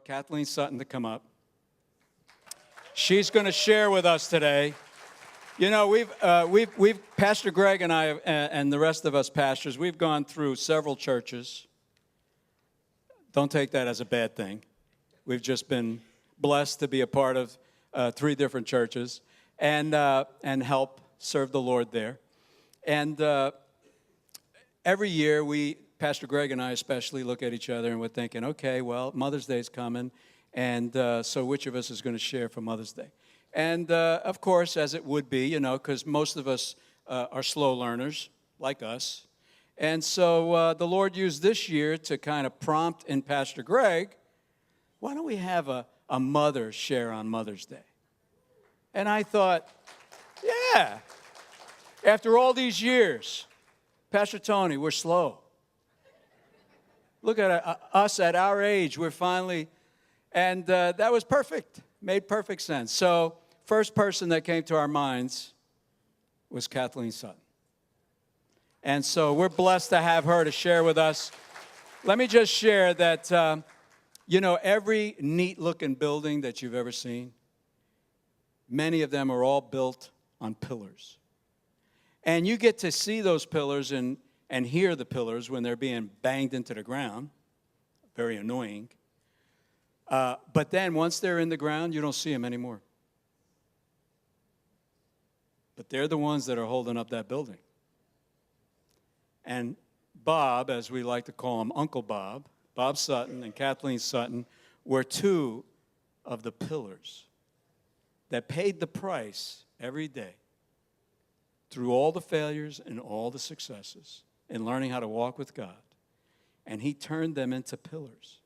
Kathleen Sutton to come up. She's going to share with us today. You know, we've Pastor Greg and I and the rest of us pastors, we've gone through several churches. Don't take that as a bad thing. We've just been blessed to be a part of 3 different churches and help serve the Lord there. And every year Pastor Greg and I especially, look at each other and we're thinking, okay, well, Mother's Day's coming, and so which of us is going to share for Mother's Day? And, of course, as it would be, you know, because most of us are slow learners, like us. And so the Lord used this year to kind of prompt in Pastor Greg, why don't we have a mother share on Mother's Day? And I thought, yeah, after all these years, Pastor Tony, we're slow. Look at us at our age. We're finally, and that was perfect. Made perfect sense. So first person that came to our minds was Kathleen Sutton. And so we're blessed to have her to share with us. Let me just share that, you know, every neat-looking building that you've ever seen, many of them are all built on pillars. And you get to see those pillars and hear the pillars when they're being banged into the ground. Very annoying. But then once they're in the ground, you don't see them anymore. But they're the ones that are holding up that building. And Bob, as we like to call him, Uncle Bob, Bob Sutton and Kathleen Sutton, were 2 of the pillars that paid the price every day through all the failures and all the successes in learning how to walk with God. And he turned them into pillars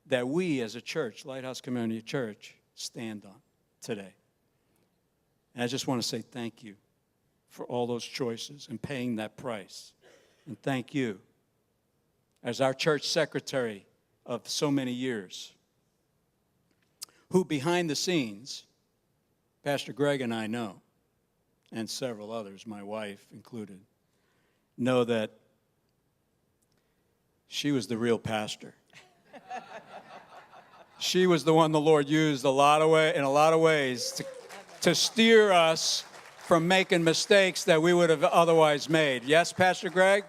that we as a church, Lighthouse Community Church, stand on today. And I just want to say thank you for all those choices and paying that price. And thank you as our church secretary of so many years, who behind the scenes, Pastor Greg and I know, and several others, my wife included, know that she was the real pastor. She was the one the Lord used in a lot of ways to steer us from making mistakes that we would have otherwise made. Yes, Pastor Greg?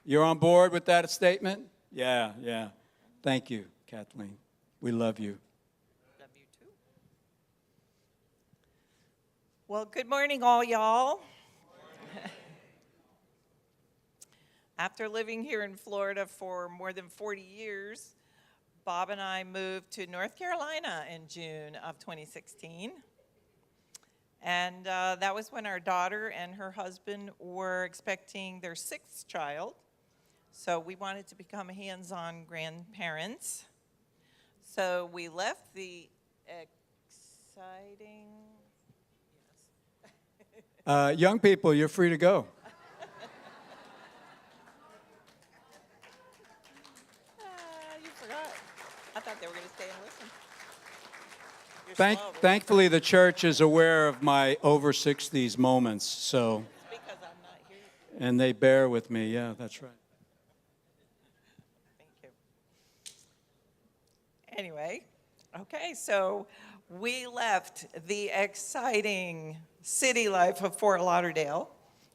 You're on board with that statement? Yeah. Thank you, Kathleen. We love you. Love you too. Well, good morning, all y'all. After living here in Florida for more than 40 years, Bob and I moved to North Carolina in June of 2016. And that was when our daughter and her husband were expecting their 6th child. So we wanted to become hands-on grandparents. So we left the exciting... Yes. Young people, you're free to go. You forgot. I thought they were going to stay and listen. Thankfully, the church is aware of my over 60s moments, so. It's because I'm not here. And they bear with me. Yeah, that's right. Thank you. Anyway, okay, so we left the exciting city life of Fort Lauderdale,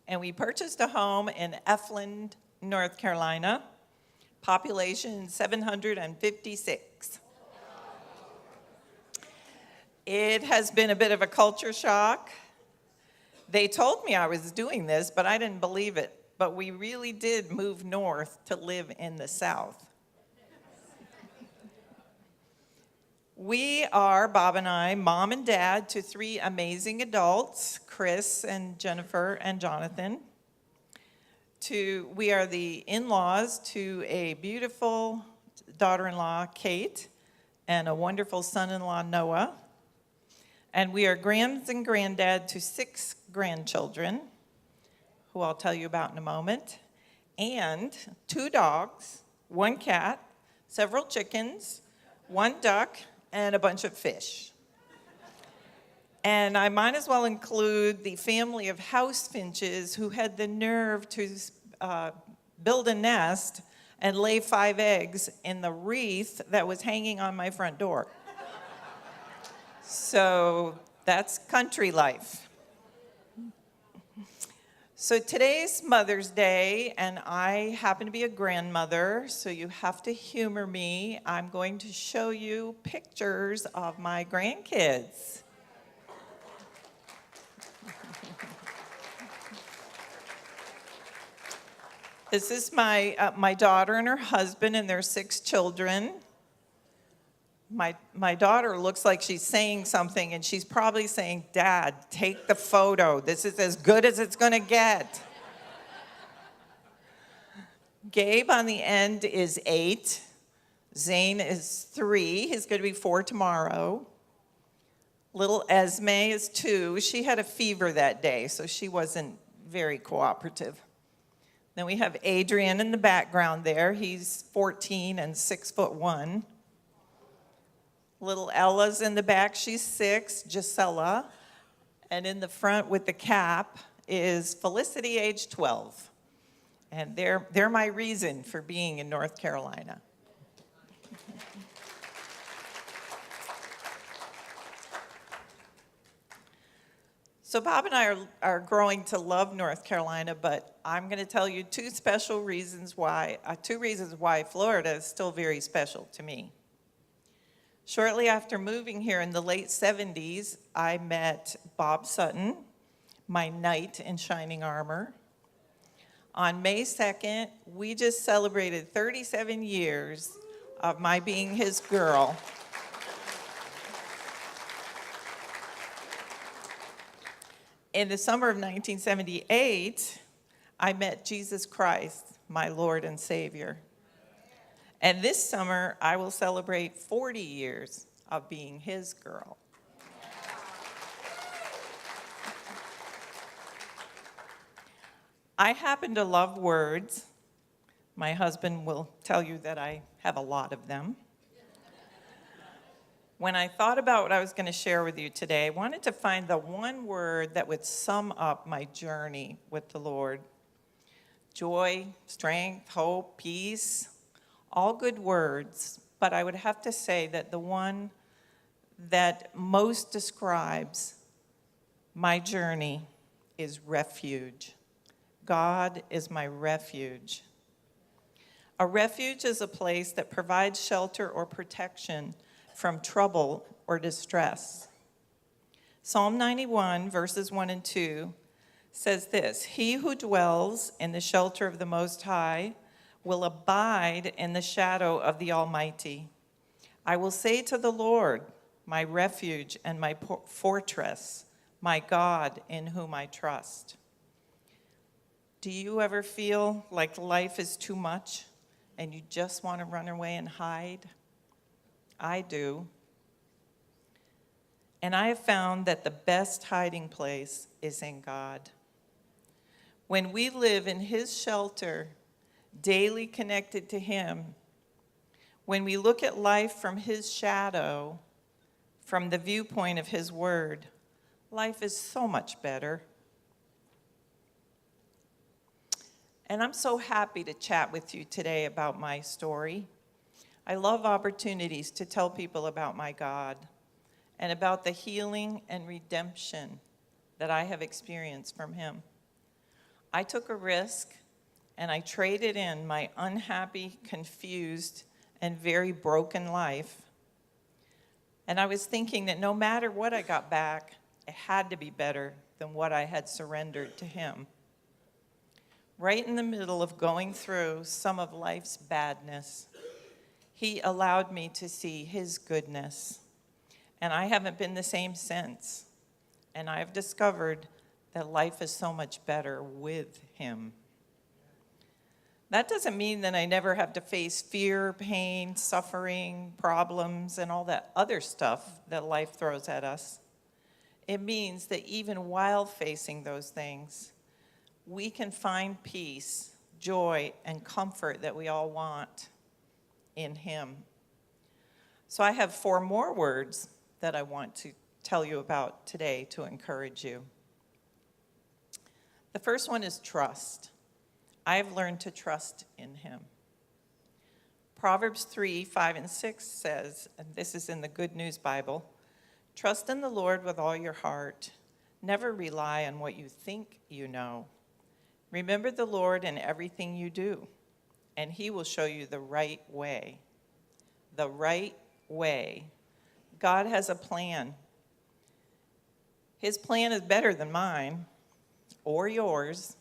and we purchased a home in Efland, North Carolina, population 756. It has been a bit of a culture shock. They told me I was doing this, but I didn't believe it. But we really did move north to live in the South. We are, Bob and I, mom and dad to 3 amazing adults, Chris and Jennifer and Jonathan. We are the in-laws to a beautiful daughter-in-law, Kate, and a wonderful son-in-law, Noah. And we are grands and granddad to 6 grandchildren, who I'll tell you about in a moment, and 2 dogs, 1 cat, several chickens, 1 duck, and a bunch of fish. And I might as well include the family of house finches who had the nerve to build a nest and lay 5 eggs in the wreath that was hanging on my front door. So that's country life. So today's Mother's Day, and I happen to be a grandmother, so you have to humor me. I'm going to show you pictures of my grandkids. This is my daughter and her husband and their 6 children. My daughter looks like she's saying something, and she's probably saying, "Dad, take the photo. This is as good as it's going to get." Gabe on the end is 8. Zane is 3. He's going to be 4 tomorrow. Little Esme is 2. She had a fever that day, so she wasn't very cooperative. Then we have Adrian in the background there. He's 14 and 6'1". Little Ella's in the back. She's 6, Gisela. And in the front with the cap is Felicity, age 12. And they're my reason for being in North Carolina. So Bob and I are growing to love North Carolina, but I'm going to tell you 2 reasons why Florida is still very special to me. Shortly after moving here in the late 70s, I met Bob Sutton, my knight in shining armor. On May 2nd, we just celebrated 37 years of my being his girl. In the summer of 1978, I met Jesus Christ, my Lord and Savior. And this summer, I will celebrate 40 years of being his girl. I happen to love words. My husband will tell you that I have a lot of them. When I thought about what I was going to share with you today, I wanted to find the one word that would sum up my journey with the Lord. Joy, strength, hope, peace, all good words, but I would have to say that the one that most describes my journey is refuge. God is my refuge. A refuge is a place that provides shelter or protection from trouble or distress. Psalm 91, verses 1 and 2 says this: "He who dwells in the shelter of the Most High will abide in the shadow of the Almighty. I will say to the Lord, my refuge and my fortress, my God in whom I trust." Do you ever feel like life is too much and you just want to run away and hide? I do. And I have found that the best hiding place is in God. When we live in His shelter, daily connected to Him, when we look at life from His shadow, from the viewpoint of His Word, life is so much better. And I'm so happy to chat with you today about my story. I love opportunities to tell people about my God and about the healing and redemption that I have experienced from Him. I took a risk and I traded in my unhappy, confused, and very broken life. And I was thinking that no matter what I got back, it had to be better than what I had surrendered to Him. Right in the middle of going through some of life's badness, He allowed me to see His goodness. And I haven't been the same since. And I've discovered that life is so much better with Him. That doesn't mean that I never have to face fear, pain, suffering, problems, and all that other stuff that life throws at us. It means that even while facing those things, we can find peace, joy, and comfort that we all want in Him. So I have 4 more words that I want to tell you about today to encourage you. The first one is trust. I've learned to trust in Him. Proverbs 3, 5, and 6 says, and this is in the Good News Bible, trust in the Lord with all your heart. Never rely on what you think you know. Remember the Lord in everything you do, and he will show you the right way. The right way. God has a plan. His plan is better than mine or yours.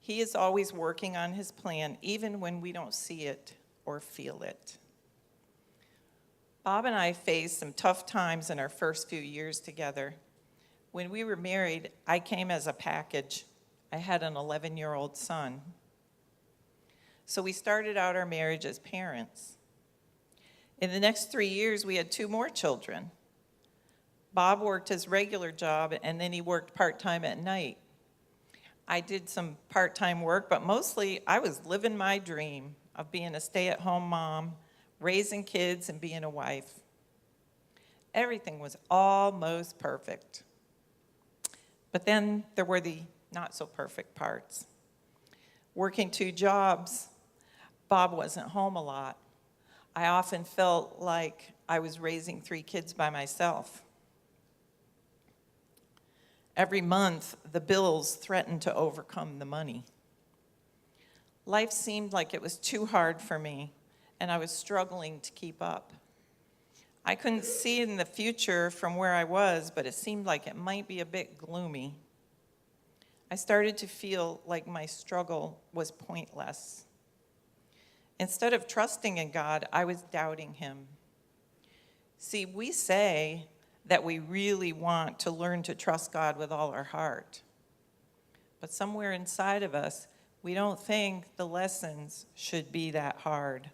He is always working on his plan, even when we don't see it or feel it. Bob and I faced some tough times in our first few years together. When we were married, I came as a package. I had an 11-year-old son. So we started out our marriage as parents. In the next 3 years, we had 2 more children. Bob worked his regular job, and then he worked part-time at night. I did some part-time work, but mostly I was living my dream of being a stay-at-home mom, raising kids, and being a wife. Everything was almost perfect. But then there were the not-so-perfect parts. Working 2 jobs, Bob wasn't home a lot. I often felt like I was raising 3 kids by myself. Every month, the bills threatened to overcome the money. Life seemed like it was too hard for me, and I was struggling to keep up. I couldn't see in the future from where I was, but it seemed like it might be a bit gloomy. I started to feel like my struggle was pointless. Instead of trusting in God, I was doubting him. See, we say that we really want to learn to trust God with all our heart. But somewhere inside of us, we don't think the lessons should be that hard.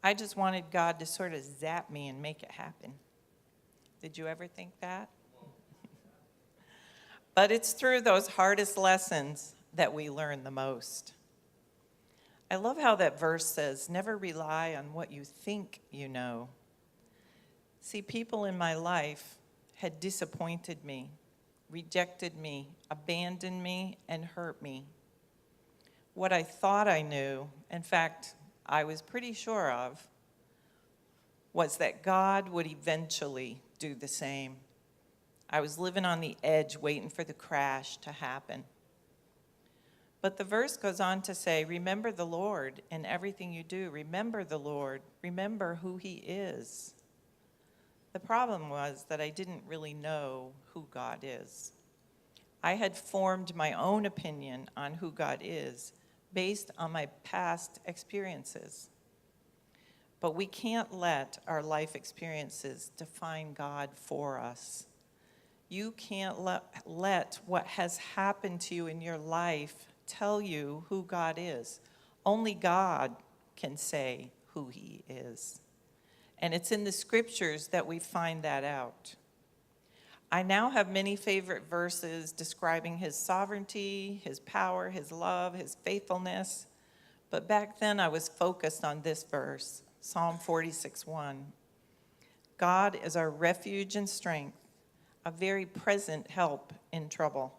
I just wanted God to sort of zap me and make it happen. Did you ever think that? But it's through those hardest lessons that we learn the most. I love how that verse says, never rely on what you think you know. See, people in my life had disappointed me, rejected me, abandoned me, and hurt me. What I thought I knew, in fact, I was pretty sure of, was that God would eventually do the same. I was living on the edge, waiting for the crash to happen. But the verse goes on to say, remember the Lord in everything you do. Remember the Lord. Remember who he is. The problem was that I didn't really know who God is. I had formed my own opinion on who God is based on my past experiences. But we can't let our life experiences define God for us. You can't let what has happened to you in your life tell you who God is. Only God can say who he is. And it's in the scriptures that we find that out. I now have many favorite verses describing his sovereignty, his power, his love, his faithfulness. But back then I was focused on this verse, Psalm 46:1. God is our refuge and strength, a very present help in trouble.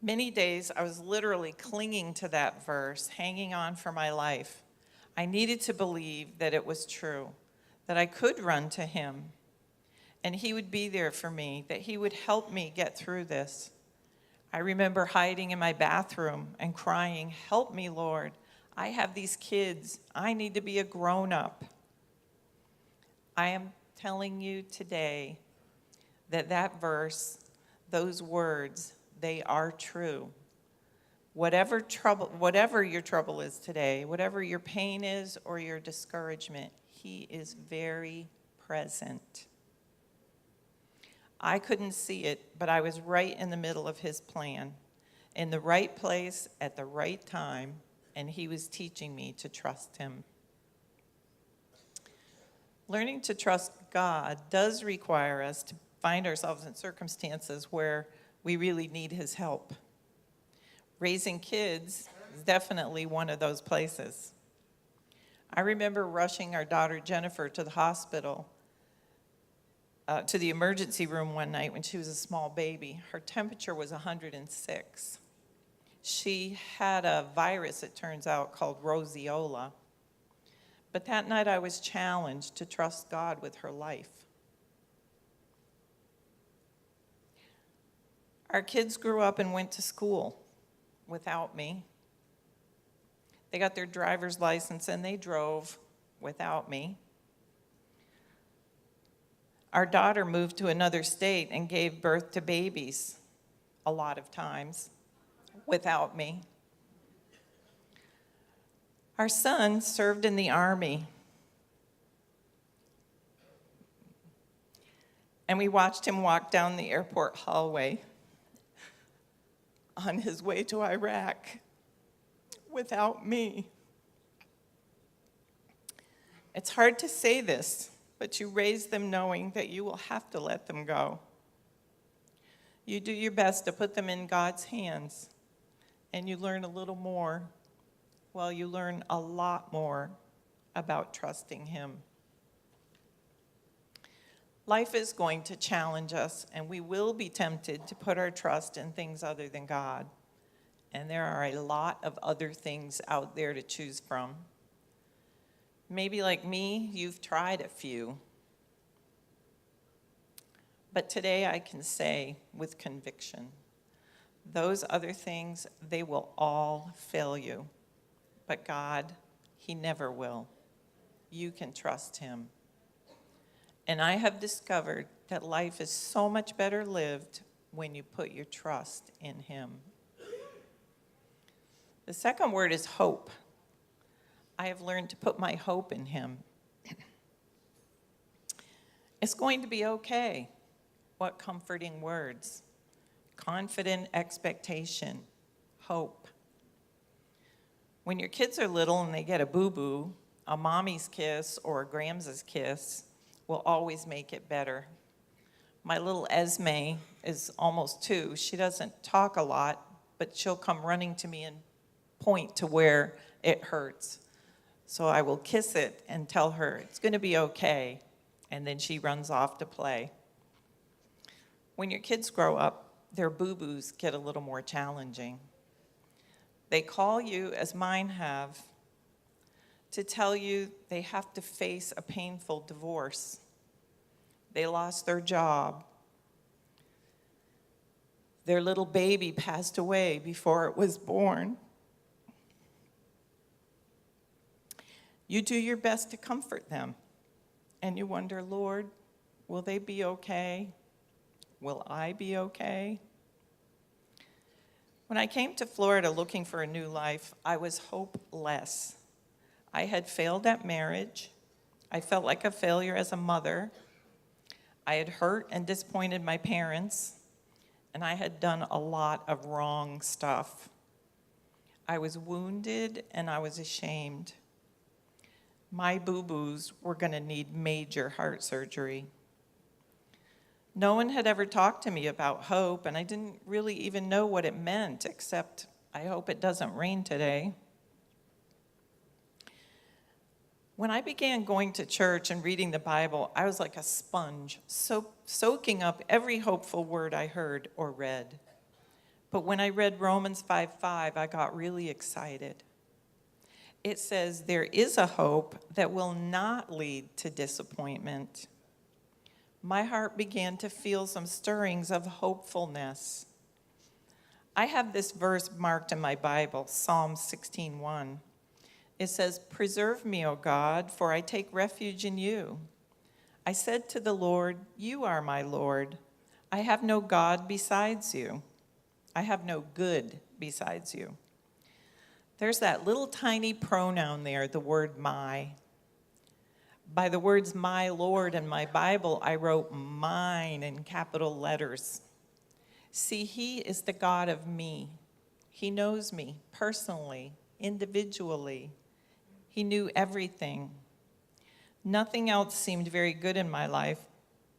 Many days I was literally clinging to that verse, hanging on for my life. I needed to believe that it was true, that I could run to him, and he would be there for me, that he would help me get through this. I remember hiding in my bathroom and crying, help me, Lord. I have these kids. I need to be a grown-up. I am telling you today that that verse, those words, they are true. Whatever your trouble is today, whatever your pain is or your discouragement, he is very present. I couldn't see it, but I was right in the middle of his plan, in the right place at the right time, and he was teaching me to trust him. Learning to trust God does require us to find ourselves in circumstances where we really need his help. Raising kids is definitely one of those places. I remember rushing our daughter Jennifer to the hospital, to the emergency room one night when she was a small baby. Her temperature was 106. She had a virus, it turns out, called roseola. But that night I was challenged to trust God with her life. Our kids grew up and went to school without me. They got their driver's license and they drove without me. Our daughter moved to another state and gave birth to babies a lot of times without me. Our son served in the Army. And we watched him walk down the airport hallway on his way to Iraq without me. It's hard to say this, but you raise them knowing that you will have to let them go. You do your best to put them in God's hands, and you learn a little more. Well, you learn a lot more about trusting Him. Life is going to challenge us, and we will be tempted to put our trust in things other than God. And there are a lot of other things out there to choose from. Maybe like me, you've tried a few. But today I can say with conviction, those other things, they will all fail you. But God, He never will. You can trust Him. And I have discovered that life is so much better lived when you put your trust in Him. The second word is hope. I have learned to put my hope in Him. It's going to be okay. What comforting words. Confident expectation. Hope. When your kids are little and they get a boo-boo, a mommy's kiss or a Grams's kiss will always make it better. My little Esme is almost 2. She doesn't talk a lot, but she'll come running to me and point to where it hurts. So I will kiss it and tell her it's going to be okay, and then she runs off to play. When your kids grow up, their boo-boos get a little more challenging. They call you, as mine have, to tell you they have to face a painful divorce. They lost their job. Their little baby passed away before it was born. You do your best to comfort them, and you wonder, Lord, will they be okay? Will I be okay? When I came to Florida looking for a new life, I was hopeless. I had failed at marriage. I felt like a failure as a mother. I had hurt and disappointed my parents, and I had done a lot of wrong stuff. I was wounded and I was ashamed. My boo-boos were going to need major heart surgery. No one had ever talked to me about hope, and I didn't really even know what it meant, except I hope it doesn't rain today. When I began going to church and reading the Bible, I was like a sponge, soaking up every hopeful word I heard or read. But when I read Romans 5:5, I got really excited. It says, there is a hope that will not lead to disappointment. My heart began to feel some stirrings of hopefulness. I have this verse marked in my Bible, Psalm 16:1. It says, preserve me, O God, for I take refuge in you. I said to the Lord, you are my Lord. I have no God besides you. I have no good besides you. There's that little tiny pronoun there, the word my. By the words my Lord in my Bible, I wrote mine in capital letters. See, He is the God of me. He knows me personally, individually. He knew everything. Nothing else seemed very good in my life,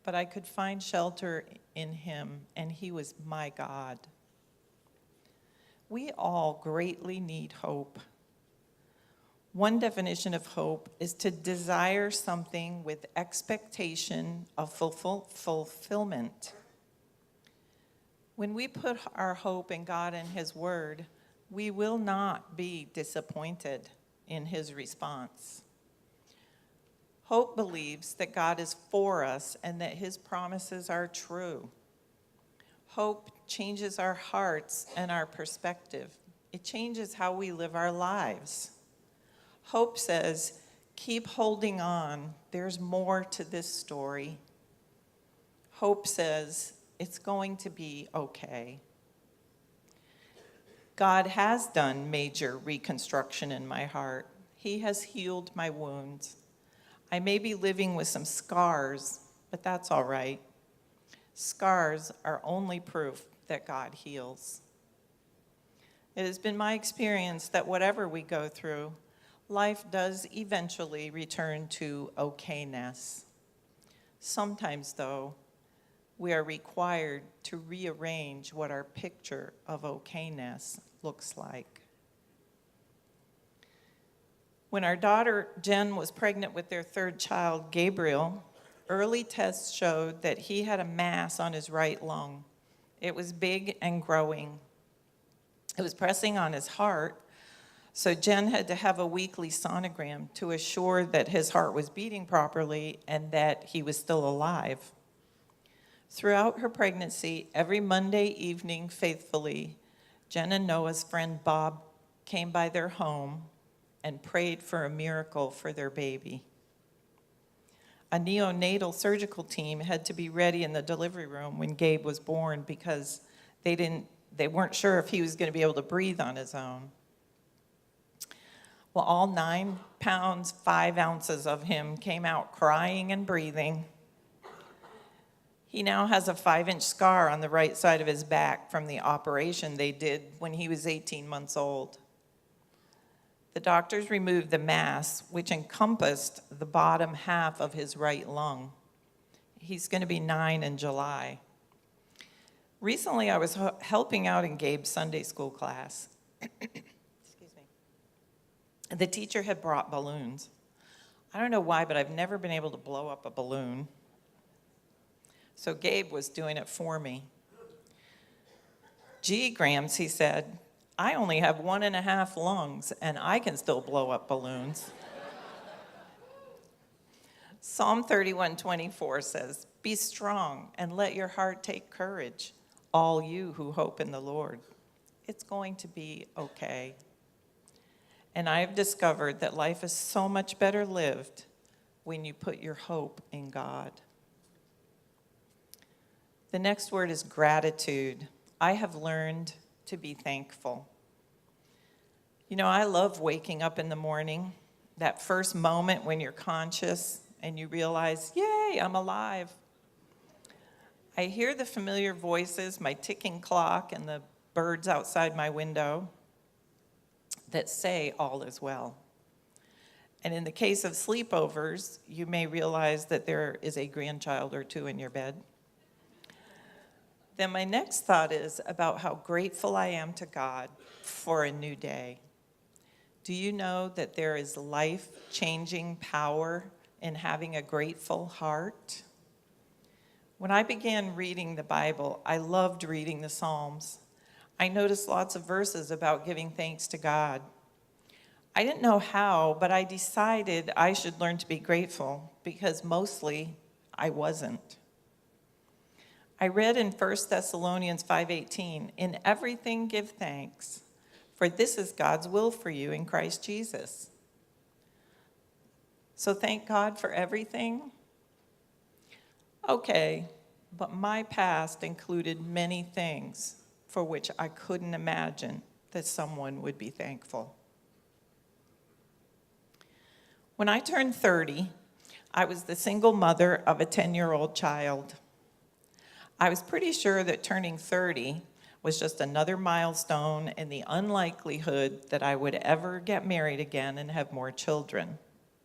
but I could find shelter in Him, and He was my God. We all greatly need hope. One definition of hope is to desire something with expectation of fulfillment. When we put our hope in God and His Word, we will not be disappointed in his response. Hope believes that God is for us and that his promises are true. Hope changes our hearts and our perspective. It changes how we live our lives. Hope says, keep holding on. There's more to this story. Hope says, it's going to be okay. God has done major reconstruction in my heart. He has healed my wounds. I may be living with some scars, but that's all right. Scars are only proof that God heals. It has been my experience that whatever we go through, life does eventually return to okayness. Sometimes, though, we are required to rearrange what our picture of okayness looks like. When our daughter Jen was pregnant with their third child, Gabriel, early tests showed that he had a mass on his right lung. It was big and growing. It was pressing on his heart, so Jen had to have a weekly sonogram to assure that his heart was beating properly and that he was still alive. Throughout her pregnancy, every Monday evening faithfully, Jen and Noah's friend Bob came by their home and prayed for a miracle for their baby. A neonatal surgical team had to be ready in the delivery room when Gabe was born because they weren't sure if he was going to be able to breathe on his own. Well, all 9 pounds, 5 ounces of him came out crying and breathing. He now has a 5-inch scar on the right side of his back from the operation they did when he was 18 months old. The doctors removed the mass, which encompassed the bottom half of his right lung. He's going to be 9 in July. Recently, I was helping out in Gabe's Sunday school class. Excuse me. The teacher had brought balloons. I don't know why, but I've never been able to blow up a balloon. So Gabe was doing it for me. Gee, Grams, he said, I only have 1.5 lungs, and I can still blow up balloons. Psalm 31:24 says, be strong and let your heart take courage, all you who hope in the Lord. It's going to be okay. And I have discovered that life is so much better lived when you put your hope in God. The next word is gratitude. I have learned to be thankful. You know, I love waking up in the morning, that first moment when you're conscious and you realize, yay, I'm alive. I hear the familiar voices, my ticking clock, and the birds outside my window that say all is well. And in the case of sleepovers, you may realize that there is a grandchild or two in your bed. Then my next thought is about how grateful I am to God for a new day. Do you know that there is life-changing power in having a grateful heart? When I began reading the Bible, I loved reading the Psalms. I noticed lots of verses about giving thanks to God. I didn't know how, but I decided I should learn to be grateful because mostly I wasn't. I read in 1 Thessalonians 5:18, in everything give thanks, for this is God's will for you in Christ Jesus. So thank God for everything? Okay, but my past included many things for which I couldn't imagine that someone would be thankful. When I turned 30, I was the single mother of a 10-year-old child. I was pretty sure that turning 30 was just another milestone in the unlikelihood that I would ever get married again and have more children,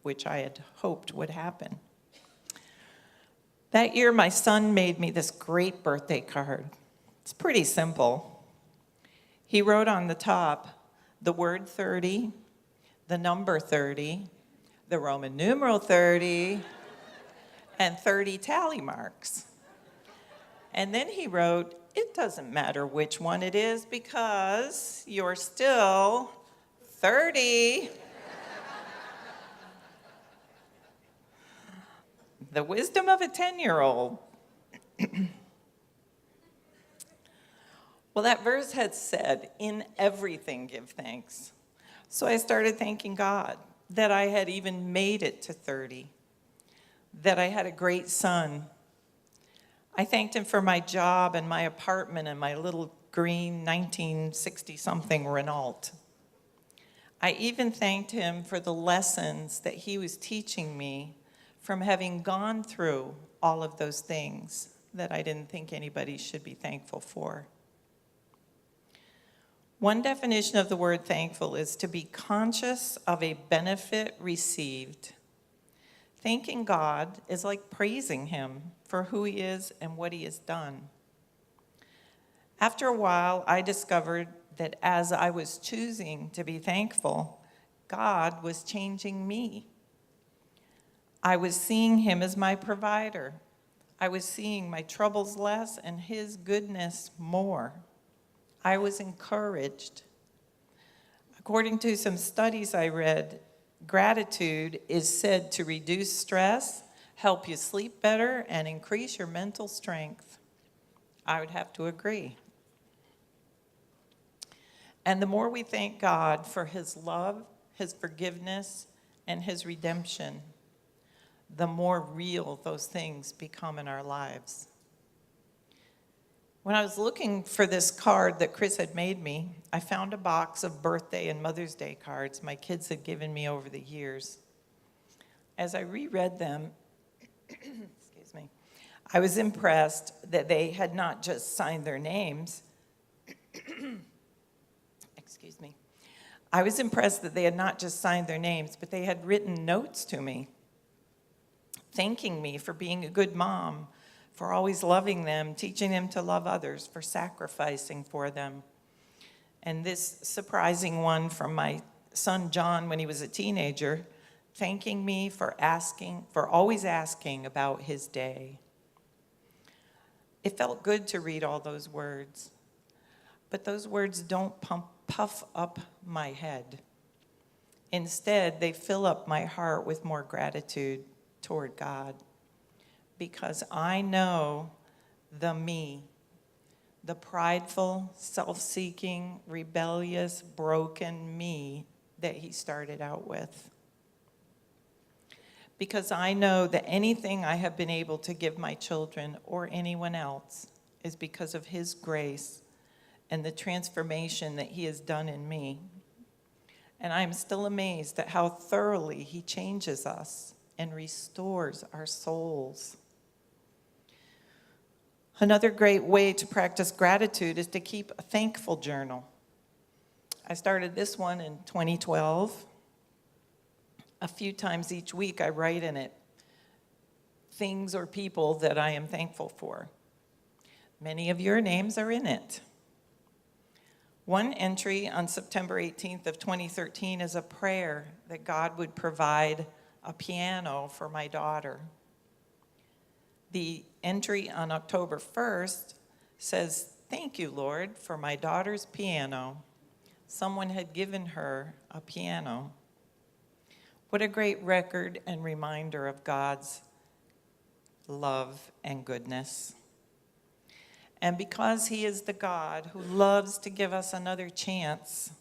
which I had hoped would happen. That year, my son made me this great birthday card. It's pretty simple. He wrote on the top the word 30, the number 30, the Roman numeral 30, and 30 tally marks. And then he wrote, it doesn't matter which one it is because you're still 30. The wisdom of a 10-year-old. Well, that verse had said, in everything give thanks. So I started thanking God that I had even made it to 30, that I had a great son. I thanked him for my job and my apartment and my little green 1960-something Renault. I even thanked him for the lessons that he was teaching me from having gone through all of those things that I didn't think anybody should be thankful for. One definition of the word thankful is to be conscious of a benefit received. Thanking God is like praising him for who he is and what he has done. After a while, I discovered that as I was choosing to be thankful, God was changing me. I was seeing him as my provider. I was seeing my troubles less and his goodness more. I was encouraged. According to some studies I read, gratitude is said to reduce stress, help you sleep better, and increase your mental strength. I would have to agree. And the more we thank God for his love, his forgiveness, and his redemption, the more real those things become in our lives. When I was looking for this card that Chris had made me, I found a box of birthday and Mother's Day cards my kids had given me over the years. As I reread them, excuse me, I was impressed that they had not just signed their names. Excuse me. I was impressed that they had not just signed their names, but they had written notes to me, thanking me for being a good mom, for always loving them, teaching them to love others, for sacrificing for them. And this surprising one from my son John when he was a teenager, thanking me for always asking about his day. It felt good to read all those words, but those words don't puff up my head. Instead, they fill up my heart with more gratitude toward God, because I know the me, the prideful, self-seeking, rebellious, broken me that he started out with. Because I know that anything I have been able to give my children or anyone else is because of his grace and the transformation that he has done in me. And I am still amazed at how thoroughly he changes us and restores our souls. Another great way to practice gratitude is to keep a thankful journal. I started this one in 2012. A few times each week I write in it things or people that I am thankful for. Many of your names are in it. One entry on September 18th of 2013 is a prayer that God would provide a piano for my daughter. The entry on October 1st says, "Thank you, Lord, for my daughter's piano. Someone had given her a piano." What a great record and reminder of God's love and goodness. And because he is the God who loves to give us another chance,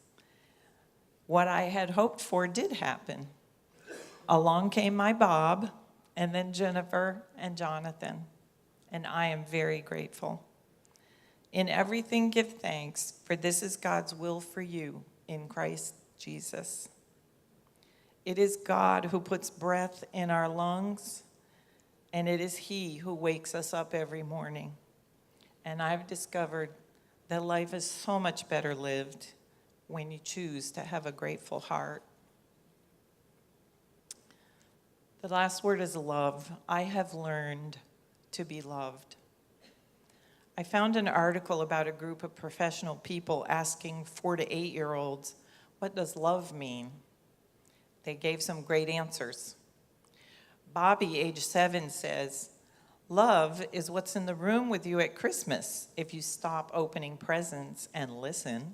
what I had hoped for did happen. Along came my Bob, and then Jennifer and Jonathan, and I am very grateful. In everything give thanks, for this is God's will for you in Christ Jesus. It is God who puts breath in our lungs, and it is he who wakes us up every morning. And I've discovered that life is so much better lived when you choose to have a grateful heart. The last word is love. I have learned to be loved. I found an article about a group of professional people asking 4 to 8-year-olds, what does love mean? They gave some great answers. Bobby, age 7, says, Love is what's in the room with you at Christmas if you stop opening presents and listen.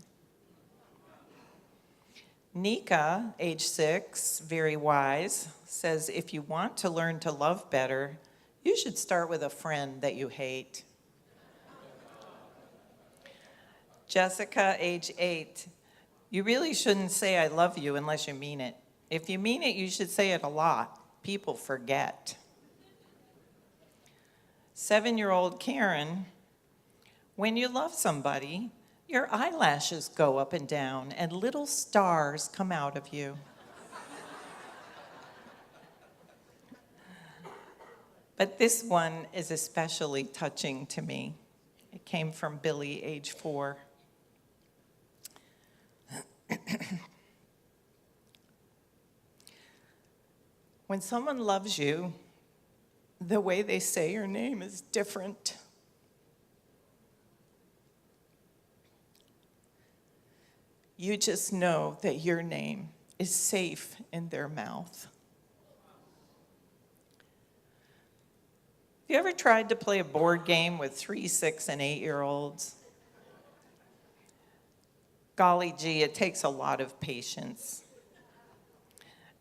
Nika, age 6, very wise, says if you want to learn to love better, you should start with a friend that you hate. Jessica, age 8, you really shouldn't say I love you unless you mean it. If you mean it, you should say it a lot. People forget. 7-year-old Karen, when you love somebody, your eyelashes go up and down and little stars come out of you. But this one is especially touching to me. It came from Billy, age 4. When someone loves you, the way they say your name is different. You just know that your name is safe in their mouth. Have you ever tried to play a board game with 3, 6, and 8-year-olds? Golly gee, it takes a lot of patience.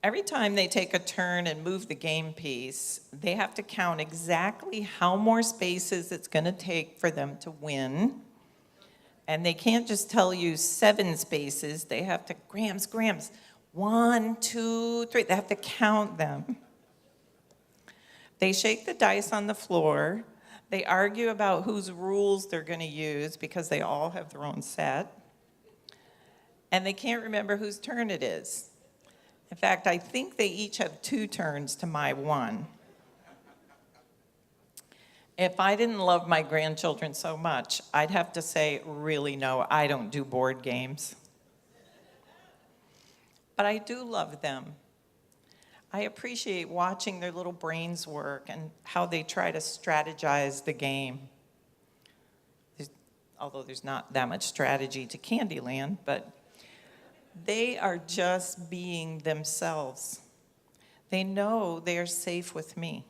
Every time they take a turn and move the game piece, they have to count exactly how more spaces it's going to take for them to win. And they can't just tell you 7 spaces. They have to, grams, 1, 2, 3. They have to count them. They shake the dice on the floor. They argue about whose rules they're going to use because they all have their own set. And they can't remember whose turn it is. In fact, I think they each have 2 turns to my 1. If I didn't love my grandchildren so much, I'd have to say, really, no, I don't do board games. But I do love them. I appreciate watching their little brains work and how they try to strategize the game. Although there's not that much strategy to Candyland, but they are just being themselves. They know they are safe with me.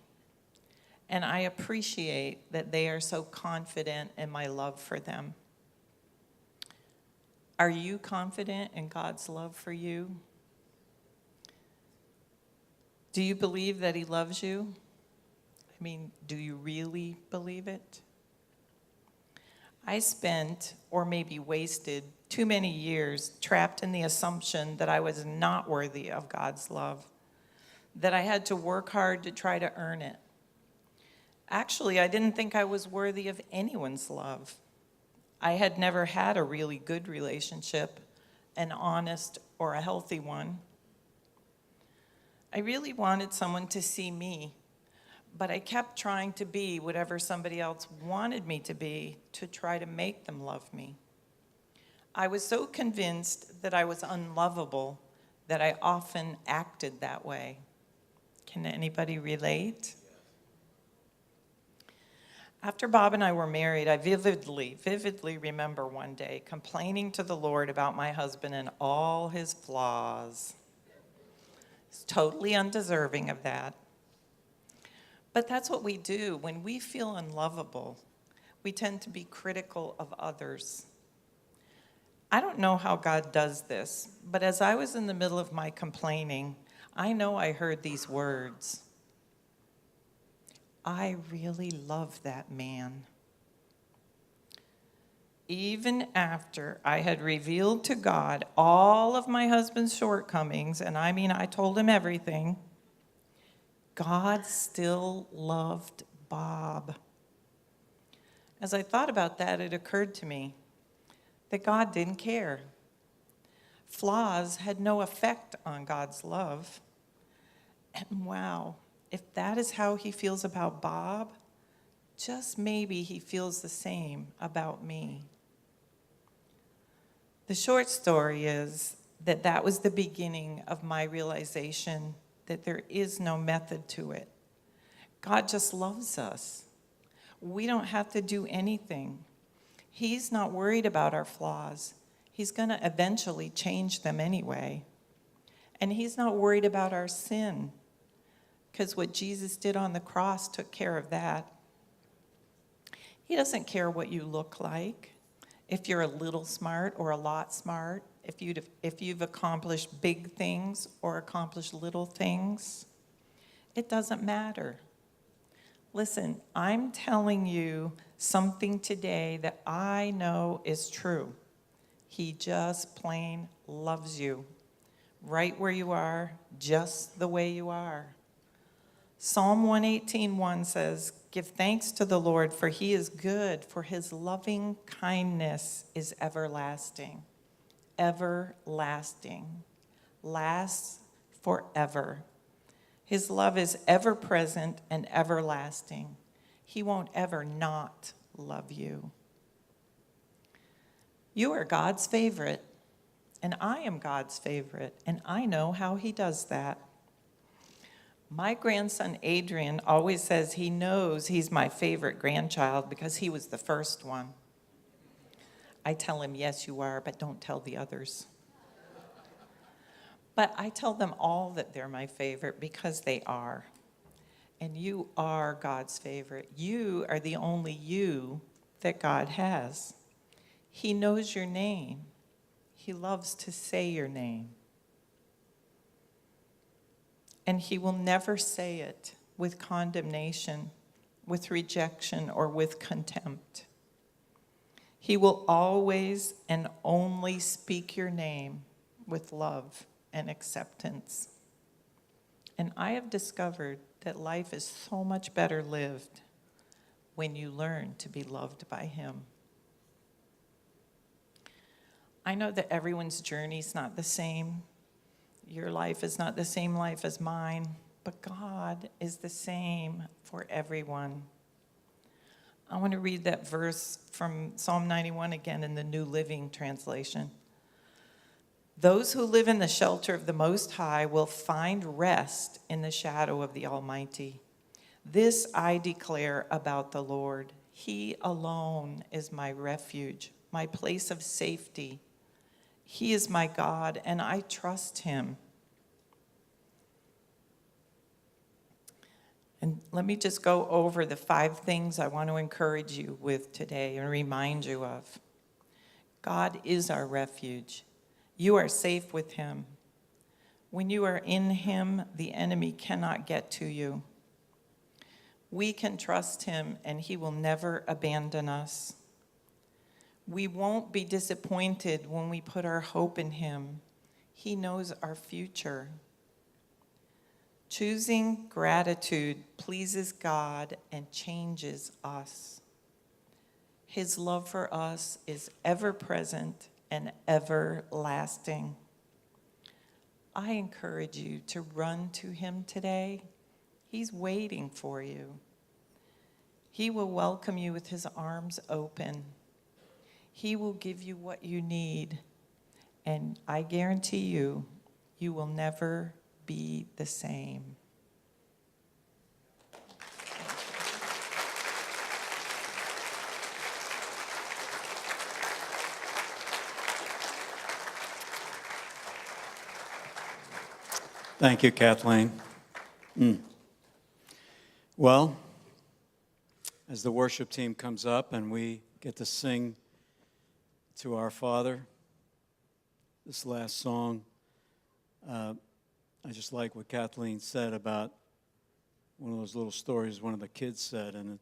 And I appreciate that they are so confident in my love for them. Are you confident in God's love for you? Do you believe that He loves you? I mean, do you really believe it? I spent, or maybe wasted, too many years trapped in the assumption that I was not worthy of God's love, that I had to work hard to try to earn it. Actually, I didn't think I was worthy of anyone's love. I had never had a really good relationship, an honest or a healthy one. I really wanted someone to see me, but I kept trying to be whatever somebody else wanted me to be to try to make them love me. I was so convinced that I was unlovable that I often acted that way. Can anybody relate? After Bob and I were married, I vividly remember one day complaining to the Lord about my husband and all his flaws. He's totally undeserving of that. But that's what we do. When we feel unlovable, we tend to be critical of others. I don't know how God does this, but as I was in the middle of my complaining, I know I heard these words. I really love that man. Even after I had revealed to God all of my husband's shortcomings, and I mean, I told him everything, God still loved Bob. As I thought about that, it occurred to me that God didn't care. Flaws had no effect on God's love. And wow, if that is how He feels about Bob, just maybe He feels the same about me. The short story is that that was the beginning of my realization that there is no method to it. God just loves us. We don't have to do anything. He's not worried about our flaws. He's going to eventually change them anyway. And He's not worried about our sin, because what Jesus did on the cross took care of that. He doesn't care what you look like, if you're a little smart or a lot smart, if you've accomplished big things or accomplished little things. It doesn't matter. Listen, I'm telling you something today that I know is true. He just plain loves you, right where you are, just the way you are. Psalm 118:1 says, "Give thanks to the Lord, for he is good, for his loving kindness is everlasting." Everlasting. Lasts forever. His love is ever present and everlasting. He won't ever not love you. You are God's favorite, and I am God's favorite, and I know how he does that. My grandson Adrian always says he knows he's my favorite grandchild because he was the first one. I tell him, yes, you are, but don't tell the others. But I tell them all that they're my favorite because they are. And you are God's favorite. You are the only you that God has. He knows your name. He loves to say your name. And he will never say it with condemnation, with rejection, or with contempt. He will always and only speak your name with love and acceptance. And I have discovered that life is so much better lived when you learn to be loved by him. I know that everyone's journey is not the same. Your life is not the same life as mine, but God is the same for everyone. I want to read that verse from Psalm 91 again in the New Living Translation. Those who live in the shelter of the Most High will find rest in the shadow of the Almighty. This I declare about the Lord. He alone is my refuge, my place of safety. He is my God, and I trust him. And let me just go over the 5 things I want to encourage you with today and remind you of. God is our refuge. You are safe with him. When you are in him, the enemy cannot get to you. We can trust him, and he will never abandon us. We won't be disappointed when we put our hope in him. He knows our future. Choosing gratitude pleases God and changes us. His love for us is ever present and everlasting. I encourage you to run to him today. He's waiting for you. He will welcome you with his arms open. He will give you what you need, and I guarantee you, you will never be the same. Thank you, Kathleen. Well, as the worship team comes up and we get to sing to our Father, this last song, I just like what Kathleen said about one of those little stories one of the kids said. And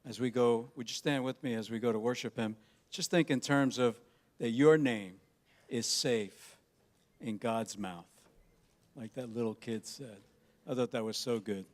as we go, would you stand with me as we go to worship him? Just think in terms of that your name is safe in God's mouth, like that little kid said. I thought that was so good.